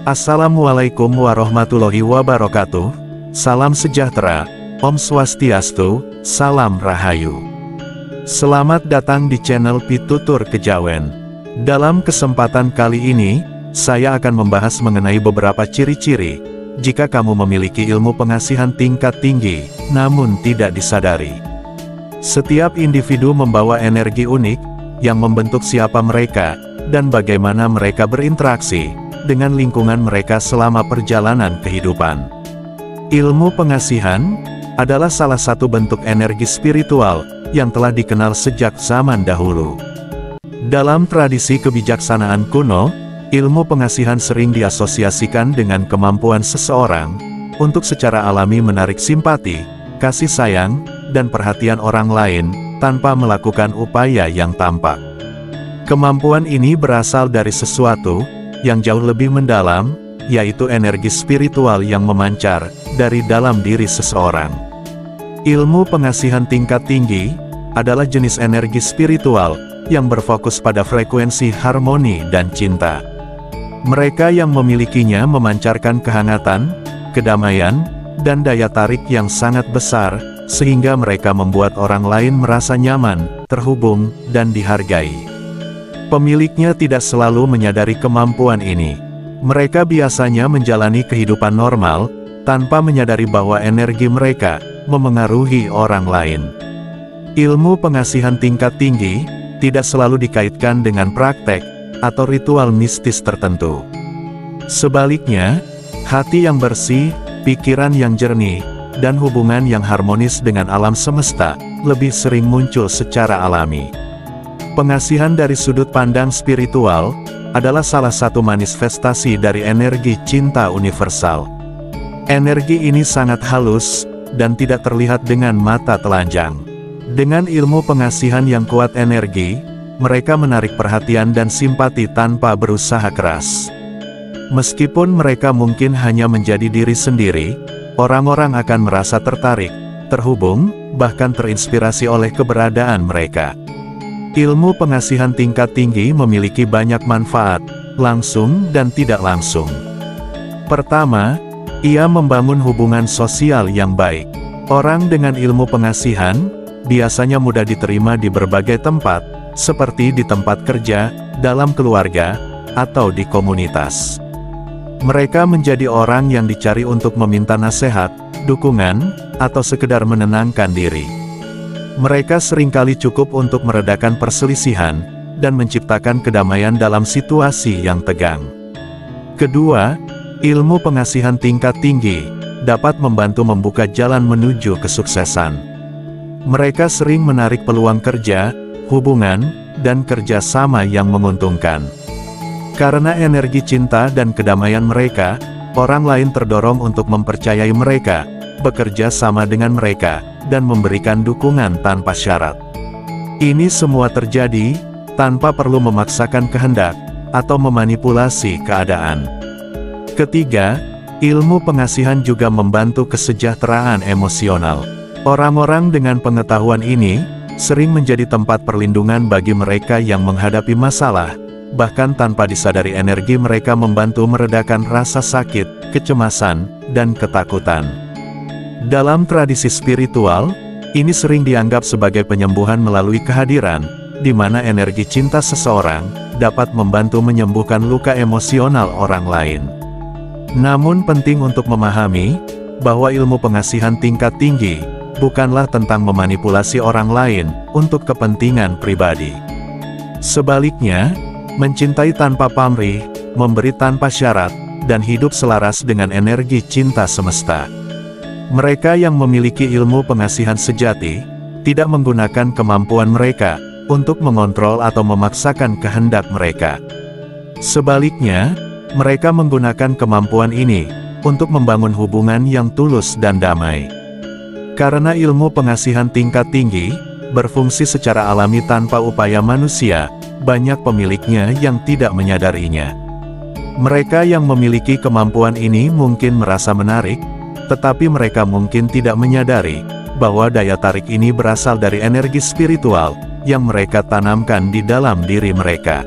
Assalamualaikum warahmatullahi wabarakatuh. Salam sejahtera, Om Swastiastu, Salam Rahayu. Selamat datang di channel Pitutur Kejawen. Dalam kesempatan kali ini, saya akan membahas mengenai beberapa ciri-ciri jika kamu memiliki ilmu pengasihan tingkat tinggi, namun tidak disadari. Setiap individu membawa energi unik yang membentuk siapa mereka dan bagaimana mereka berinteraksi dengan lingkungan mereka selama perjalanan kehidupan. Ilmu pengasihan adalah salah satu bentuk energi spiritual yang telah dikenal sejak zaman dahulu. Dalam tradisi kebijaksanaan kuno, ilmu pengasihan sering diasosiasikan dengan kemampuan seseorang untuk secara alami menarik simpati, kasih sayang, dan perhatian orang lain tanpa melakukan upaya yang tampak. Kemampuan ini berasal dari sesuatu yang jauh lebih mendalam, yaitu energi spiritual yang memancar dari dalam diri seseorang. Ilmu pengasihan tingkat tinggi adalah jenis energi spiritual yang berfokus pada frekuensi harmoni dan cinta. Mereka yang memilikinya memancarkan kehangatan, kedamaian, dan daya tarik yang sangat besar, sehingga mereka membuat orang lain merasa nyaman, terhubung, dan dihargai. Pemiliknya tidak selalu menyadari kemampuan ini. Mereka biasanya menjalani kehidupan normal, tanpa menyadari bahwa energi mereka memengaruhi orang lain. Ilmu pengasihan tingkat tinggi tidak selalu dikaitkan dengan praktek atau ritual mistis tertentu. Sebaliknya, hati yang bersih, pikiran yang jernih, dan hubungan yang harmonis dengan alam semesta lebih sering muncul secara alami. Pengasihan dari sudut pandang spiritual adalah salah satu manifestasi dari energi cinta universal. Energi ini sangat halus dan tidak terlihat dengan mata telanjang. Dengan ilmu pengasihan yang kuat energi, mereka menarik perhatian dan simpati tanpa berusaha keras. Meskipun mereka mungkin hanya menjadi diri sendiri, orang-orang akan merasa tertarik, terhubung, bahkan terinspirasi oleh keberadaan mereka. Ilmu pengasihan tingkat tinggi memiliki banyak manfaat, langsung dan tidak langsung. Pertama, ia membangun hubungan sosial yang baik. Orang dengan ilmu pengasihan biasanya mudah diterima di berbagai tempat, seperti di tempat kerja, dalam keluarga, atau di komunitas. Mereka menjadi orang yang dicari untuk meminta nasihat, dukungan, atau sekedar menenangkan diri. Mereka seringkali cukup untuk meredakan perselisihan dan menciptakan kedamaian dalam situasi yang tegang. Kedua, ilmu pengasihan tingkat tinggi dapat membantu membuka jalan menuju kesuksesan. Mereka sering menarik peluang kerja, hubungan, dan kerjasama yang menguntungkan. Karena energi cinta dan kedamaian mereka, orang lain terdorong untuk mempercayai mereka, bekerja sama dengan mereka, dan memberikan dukungan tanpa syarat. Ini semua terjadi tanpa perlu memaksakan kehendak atau memanipulasi keadaan. Ketiga, ilmu pengasihan juga membantu kesejahteraan emosional. Orang-orang dengan pengetahuan ini sering menjadi tempat perlindungan bagi mereka yang menghadapi masalah, bahkan tanpa disadari energi mereka membantu meredakan rasa sakit, kecemasan, dan ketakutan. Dalam tradisi spiritual, ini sering dianggap sebagai penyembuhan melalui kehadiran, di mana energi cinta seseorang dapat membantu menyembuhkan luka emosional orang lain. Namun penting untuk memahami bahwa ilmu pengasihan tingkat tinggi bukanlah tentang memanipulasi orang lain untuk kepentingan pribadi. Sebaliknya, mencintai tanpa pamrih, memberi tanpa syarat, dan hidup selaras dengan energi cinta semesta. Mereka yang memiliki ilmu pengasihan sejati, tidak menggunakan kemampuan mereka untuk mengontrol atau memaksakan kehendak mereka. Sebaliknya, mereka menggunakan kemampuan ini untuk membangun hubungan yang tulus dan damai. Karena ilmu pengasihan tingkat tinggi berfungsi secara alami tanpa upaya manusia, banyak pemiliknya yang tidak menyadarinya. Mereka yang memiliki kemampuan ini mungkin merasa menarik, tetapi mereka mungkin tidak menyadari bahwa daya tarik ini berasal dari energi spiritual yang mereka tanamkan di dalam diri mereka.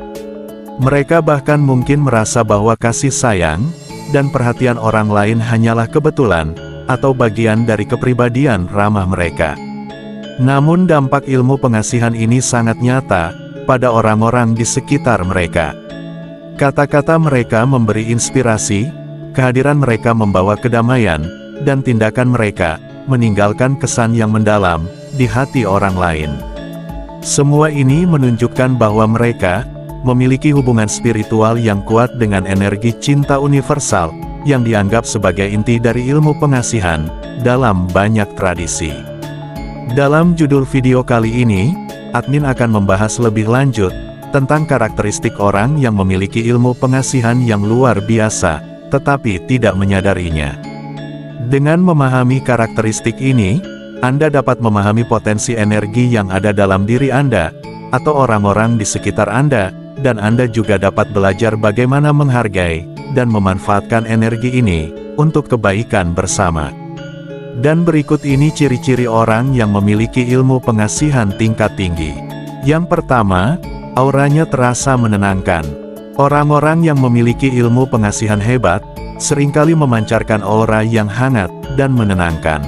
Mereka bahkan mungkin merasa bahwa kasih sayang, dan perhatian orang lain hanyalah kebetulan, atau bagian dari kepribadian ramah mereka. Namun dampak ilmu pengasihan ini sangat nyata, pada orang-orang di sekitar mereka. Kata-kata mereka memberi inspirasi, kehadiran mereka membawa kedamaian, dan tindakan mereka meninggalkan kesan yang mendalam di hati orang lain. Semua ini menunjukkan bahwa mereka memiliki hubungan spiritual yang kuat dengan energi cinta universal, yang dianggap sebagai inti dari ilmu pengasihan dalam banyak tradisi. Dalam judul video kali ini, admin akan membahas lebih lanjut tentang karakteristik orang yang memiliki ilmu pengasihan yang luar biasa, tetapi tidak menyadarinya. Dengan memahami karakteristik ini, Anda dapat memahami potensi energi yang ada dalam diri Anda, atau orang-orang di sekitar Anda, dan Anda juga dapat belajar bagaimana menghargai dan memanfaatkan energi ini untuk kebaikan bersama. Dan berikut ini ciri-ciri orang yang memiliki ilmu pengasihan tingkat tinggi. Yang pertama, auranya terasa menenangkan. Orang-orang yang memiliki ilmu pengasihan hebat seringkali memancarkan aura yang hangat dan menenangkan.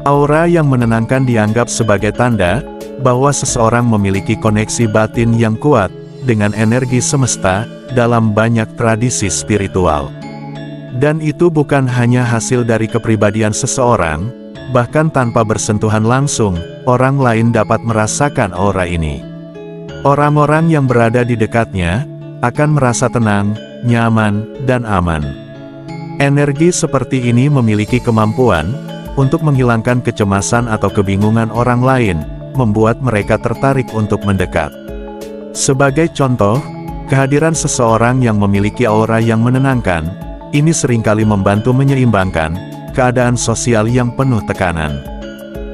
Aura yang menenangkan dianggap sebagai tanda bahwa seseorang memiliki koneksi batin yang kuat dengan energi semesta dalam banyak tradisi spiritual. Dan itu bukan hanya hasil dari kepribadian seseorang, bahkan tanpa bersentuhan langsung, orang lain dapat merasakan aura ini. Orang-orang yang berada di dekatnya akan merasa tenang, nyaman, dan aman. Energi seperti ini memiliki kemampuan untuk menghilangkan kecemasan atau kebingungan orang lain, membuat mereka tertarik untuk mendekat. Sebagai contoh, kehadiran seseorang yang memiliki aura yang menenangkan, ini seringkali membantu menyeimbangkan keadaan sosial yang penuh tekanan.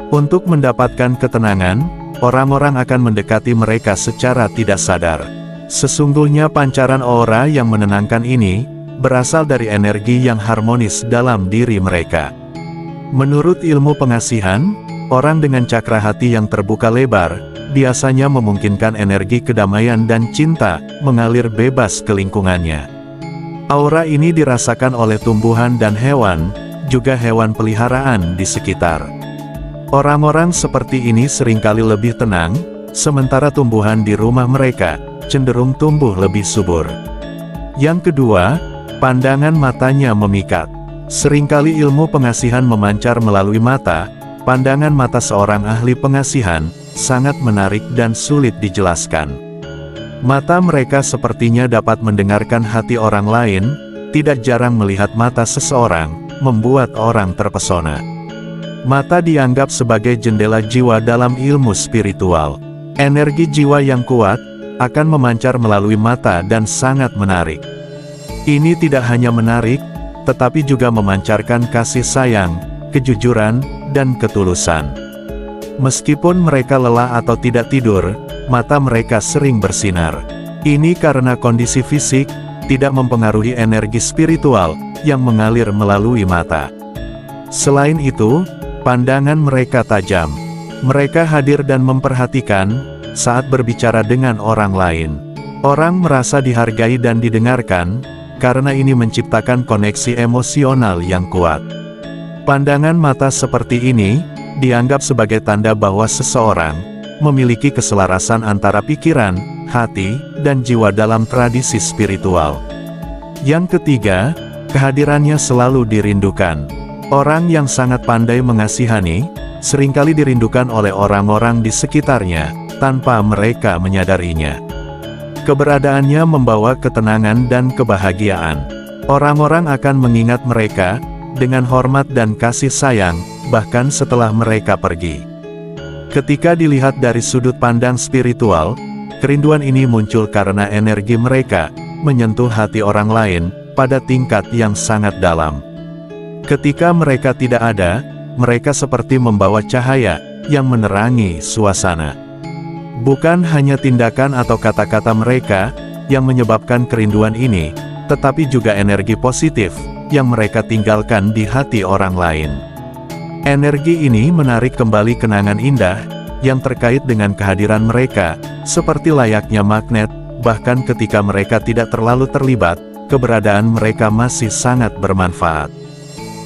Untuk mendapatkan ketenangan, orang-orang akan mendekati mereka secara tidak sadar. Sesungguhnya pancaran aura yang menenangkan ini berasal dari energi yang harmonis dalam diri mereka. Menurut ilmu pengasihan, orang dengan cakra hati yang terbuka lebar biasanya memungkinkan energi kedamaian dan cinta mengalir bebas ke lingkungannya. Aura ini dirasakan oleh tumbuhan dan hewan, juga hewan peliharaan di sekitar. Orang-orang seperti ini seringkali lebih tenang, sementara tumbuhan di rumah mereka cenderung tumbuh lebih subur. Yang kedua, pandangan matanya memikat. Seringkali ilmu pengasihan memancar melalui mata. Pandangan mata seorang ahli pengasihan sangat menarik dan sulit dijelaskan. Mata mereka sepertinya dapat mendengarkan hati orang lain. Tidak jarang melihat mata seseorang membuat orang terpesona. Mata dianggap sebagai jendela jiwa dalam ilmu spiritual. Energi jiwa yang kuat akan memancar melalui mata dan sangat menarik. Ini tidak hanya menarik, tetapi juga memancarkan kasih sayang, kejujuran, dan ketulusan. Meskipun mereka lelah atau tidak tidur, mata mereka sering bersinar. Ini karena kondisi fisik tidak mempengaruhi energi spiritual yang mengalir melalui mata. Selain itu, pandangan mereka tajam. Mereka hadir dan memperhatikan saat berbicara dengan orang lain. Orang merasa dihargai dan didengarkan, karena ini menciptakan koneksi emosional yang kuat. Pandangan mata seperti ini dianggap sebagai tanda bahwa seseorang memiliki keselarasan antara pikiran, hati, dan jiwa dalam tradisi spiritual. Yang ketiga, kehadirannya selalu dirindukan. Orang yang sangat pandai mengasihani seringkali dirindukan oleh orang-orang di sekitarnya tanpa mereka menyadarinya. Keberadaannya membawa ketenangan dan kebahagiaan. Orang-orang akan mengingat mereka dengan hormat dan kasih sayang, bahkan setelah mereka pergi. Ketika dilihat dari sudut pandang spiritual, kerinduan ini muncul karena energi mereka menyentuh hati orang lain pada tingkat yang sangat dalam. Ketika mereka tidak ada, mereka seperti membawa cahaya yang menerangi suasana. Bukan hanya tindakan atau kata-kata mereka yang menyebabkan kerinduan ini, tetapi juga energi positif yang mereka tinggalkan di hati orang lain. Energi ini menarik kembali kenangan indah yang terkait dengan kehadiran mereka, seperti layaknya magnet. Bahkan ketika mereka tidak terlalu terlibat, keberadaan mereka masih sangat bermanfaat.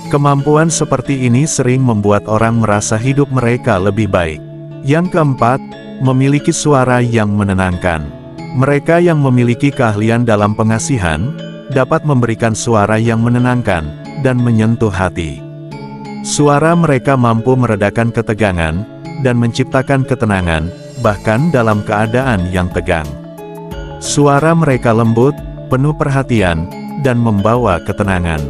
Kemampuan seperti ini sering membuat orang merasa hidup mereka lebih baik. Yang keempat, memiliki suara yang menenangkan. Mereka yang memiliki keahlian dalam pengasihan, dapat memberikan suara yang menenangkan, dan menyentuh hati. Suara mereka mampu meredakan ketegangan, dan menciptakan ketenangan, bahkan dalam keadaan yang tegang. Suara mereka lembut, penuh perhatian, dan membawa ketenangan.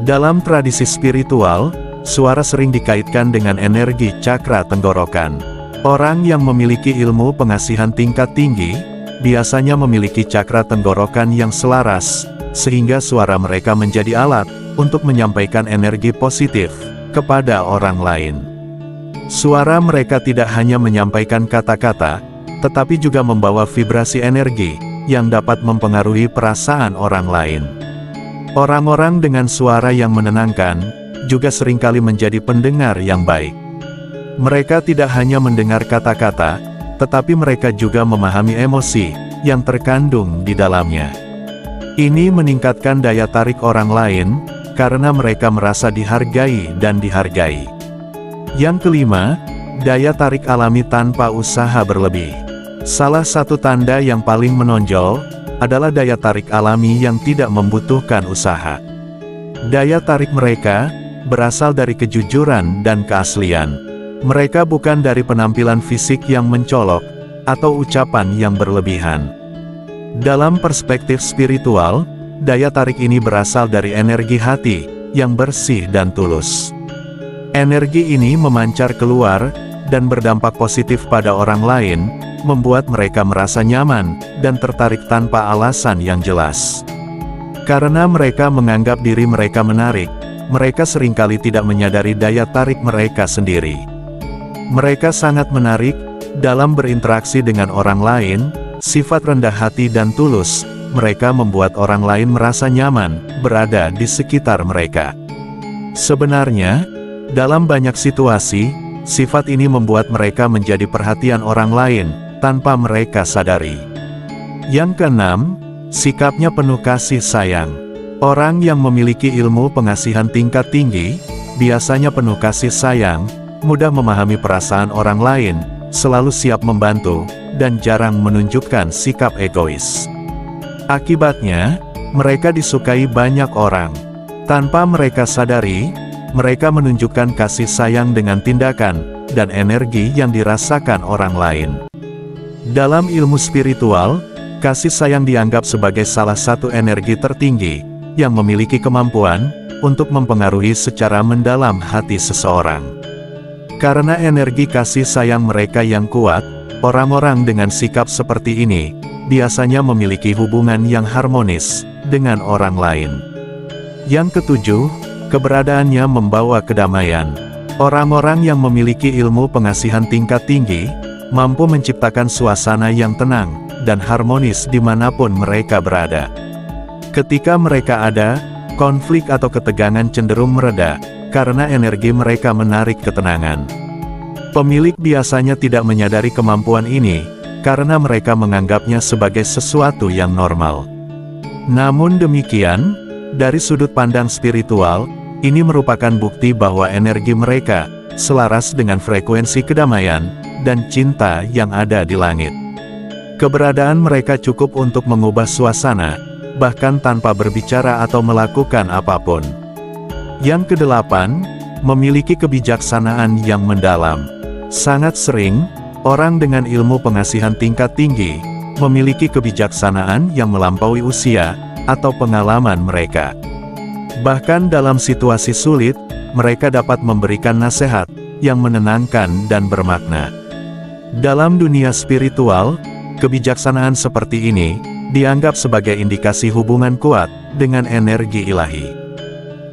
Dalam tradisi spiritual, suara sering dikaitkan dengan energi cakra tenggorokan. Orang yang memiliki ilmu pengasihan tingkat tinggi, biasanya memiliki cakra tenggorokan yang selaras, sehingga suara mereka menjadi alat untuk menyampaikan energi positif kepada orang lain. Suara mereka tidak hanya menyampaikan kata-kata, tetapi juga membawa vibrasi energi yang dapat mempengaruhi perasaan orang lain. Orang-orang dengan suara yang menenangkan juga seringkali menjadi pendengar yang baik. Mereka tidak hanya mendengar kata-kata, tetapi mereka juga memahami emosi yang terkandung di dalamnya. Ini meningkatkan daya tarik orang lain, karena mereka merasa dihargai dan dihargai. Yang kelima, daya tarik alami tanpa usaha berlebih. Salah satu tanda yang paling menonjol adalah daya tarik alami yang tidak membutuhkan usaha. Daya tarik mereka berasal dari kejujuran dan keaslian. Mereka bukan dari penampilan fisik yang mencolok atau ucapan yang berlebihan. Dalam perspektif spiritual, daya tarik ini berasal dari energi hati yang bersih dan tulus. Energi ini memancar keluar dan berdampak positif pada orang lain, membuat mereka merasa nyaman dan tertarik tanpa alasan yang jelas. Karena mereka menganggap diri mereka menarik, mereka seringkali tidak menyadari daya tarik mereka sendiri. Mereka sangat menarik dalam berinteraksi dengan orang lain. Sifat rendah hati dan tulus mereka membuat orang lain merasa nyaman berada di sekitar mereka. Sebenarnya, dalam banyak situasi, sifat ini membuat mereka menjadi perhatian orang lain tanpa mereka sadari. Yang keenam, sikapnya penuh kasih sayang. Orang yang memiliki ilmu pengasihan tingkat tinggi, biasanya penuh kasih sayang, mudah memahami perasaan orang lain, selalu siap membantu, dan jarang menunjukkan sikap egois. Akibatnya, mereka disukai banyak orang. Tanpa mereka sadari, mereka menunjukkan kasih sayang dengan tindakan dan energi yang dirasakan orang lain. Dalam ilmu spiritual, kasih sayang dianggap sebagai salah satu energi tertinggi yang memiliki kemampuan untuk mempengaruhi secara mendalam hati seseorang. Karena energi kasih sayang mereka yang kuat, orang-orang dengan sikap seperti ini biasanya memiliki hubungan yang harmonis dengan orang lain. Yang ketujuh, keberadaannya membawa kedamaian. Orang-orang yang memiliki ilmu pengasihan tingkat tinggi mampu menciptakan suasana yang tenang dan harmonis dimanapun mereka berada. Ketika mereka ada, konflik atau ketegangan cenderung mereda, karena energi mereka menarik ketenangan. Pemilik biasanya tidak menyadari kemampuan ini, karena mereka menganggapnya sebagai sesuatu yang normal. Namun demikian, dari sudut pandang spiritual, ini merupakan bukti bahwa energi mereka selaras dengan frekuensi kedamaian dan cinta yang ada di langit. Keberadaan mereka cukup untuk mengubah suasana, bahkan tanpa berbicara atau melakukan apapun. Yang kedelapan, memiliki kebijaksanaan yang mendalam. Sangat sering, orang dengan ilmu pengasihan tingkat tinggi memiliki kebijaksanaan yang melampaui usia atau pengalaman mereka. Bahkan dalam situasi sulit, mereka dapat memberikan nasihat yang menenangkan dan bermakna. Dalam dunia spiritual, kebijaksanaan seperti ini dianggap sebagai indikasi hubungan kuat dengan energi ilahi.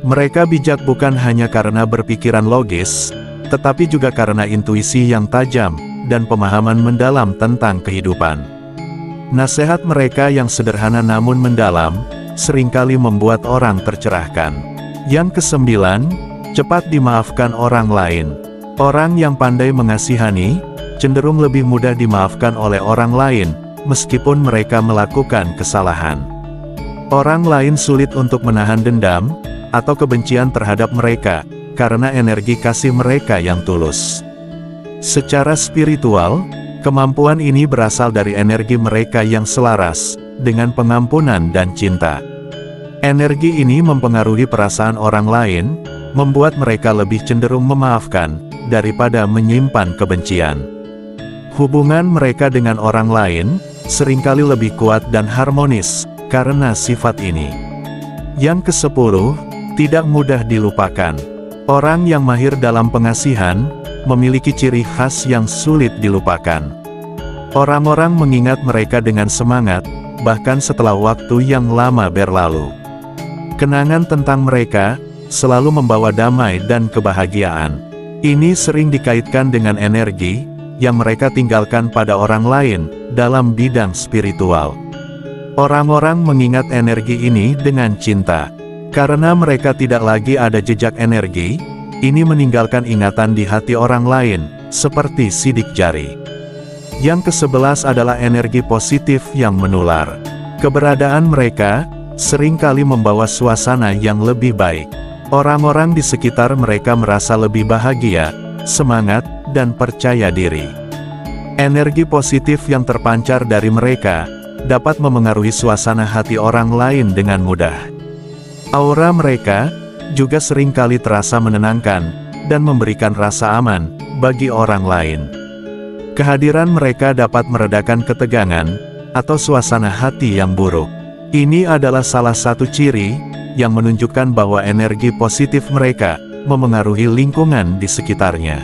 Mereka bijak bukan hanya karena berpikiran logis, tetapi juga karena intuisi yang tajam dan pemahaman mendalam tentang kehidupan. Nasihat mereka yang sederhana namun mendalam, seringkali membuat orang tercerahkan. Yang kesembilan, cepat dimaafkan orang lain. Orang yang pandai mengasihani, cenderung lebih mudah dimaafkan oleh orang lain, meskipun mereka melakukan kesalahan. Orang lain sulit untuk menahan dendam atau kebencian terhadap mereka, karena energi kasih mereka yang tulus. Secara spiritual, kemampuan ini berasal dari energi mereka yang selaras dengan pengampunan dan cinta. Energi ini mempengaruhi perasaan orang lain, membuat mereka lebih cenderung memaafkan daripada menyimpan kebencian. Hubungan mereka dengan orang lain seringkali lebih kuat dan harmonis karena sifat ini. Yang ke-10, tidak mudah dilupakan. Orang yang mahir dalam pengasihan memiliki ciri khas yang sulit dilupakan. Orang-orang mengingat mereka dengan semangat, bahkan setelah waktu yang lama berlalu. Kenangan tentang mereka selalu membawa damai dan kebahagiaan. Ini sering dikaitkan dengan energi yang mereka tinggalkan pada orang lain dalam bidang spiritual. Orang-orang mengingat energi ini dengan cinta. Karena mereka tidak lagi ada jejak energi, ini meninggalkan ingatan di hati orang lain, seperti sidik jari. Yang ke-11 adalah energi positif yang menular. Keberadaan mereka seringkali membawa suasana yang lebih baik. Orang-orang di sekitar mereka merasa lebih bahagia, semangat, dan percaya diri. Energi positif yang terpancar dari mereka dapat memengaruhi suasana hati orang lain dengan mudah. Aura mereka juga seringkali terasa menenangkan dan memberikan rasa aman bagi orang lain. Kehadiran mereka dapat meredakan ketegangan atau suasana hati yang buruk. Ini adalah salah satu ciri yang menunjukkan bahwa energi positif mereka memengaruhi lingkungan di sekitarnya.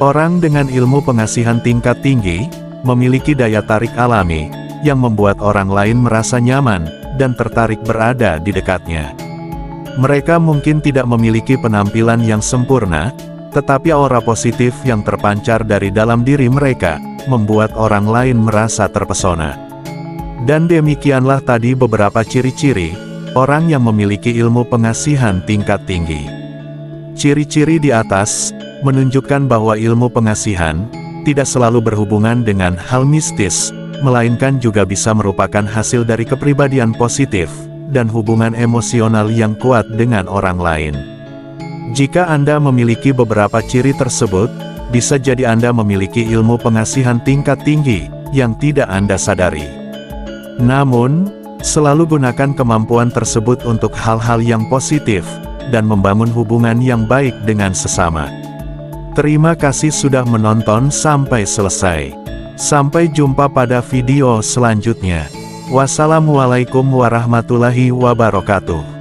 Orang dengan ilmu pengasihan tingkat tinggi memiliki daya tarik alami yang membuat orang lain merasa nyaman dan tertarik berada di dekatnya. Mereka mungkin tidak memiliki penampilan yang sempurna, tetapi aura positif yang terpancar dari dalam diri mereka membuat orang lain merasa terpesona. Dan demikianlah tadi beberapa ciri-ciri orang yang memiliki ilmu pengasihan tingkat tinggi. Ciri-ciri di atas menunjukkan bahwa ilmu pengasihan tidak selalu berhubungan dengan hal mistis, melainkan juga bisa merupakan hasil dari kepribadian positif dan hubungan emosional yang kuat dengan orang lain. Jika Anda memiliki beberapa ciri tersebut, bisa jadi Anda memiliki ilmu pengasihan tingkat tinggi yang tidak Anda sadari. Namun, selalu gunakan kemampuan tersebut untuk hal-hal yang positif dan membangun hubungan yang baik dengan sesama. Terima kasih sudah menonton sampai selesai. Sampai jumpa pada video selanjutnya. Wassalamualaikum warahmatullahi wabarakatuh.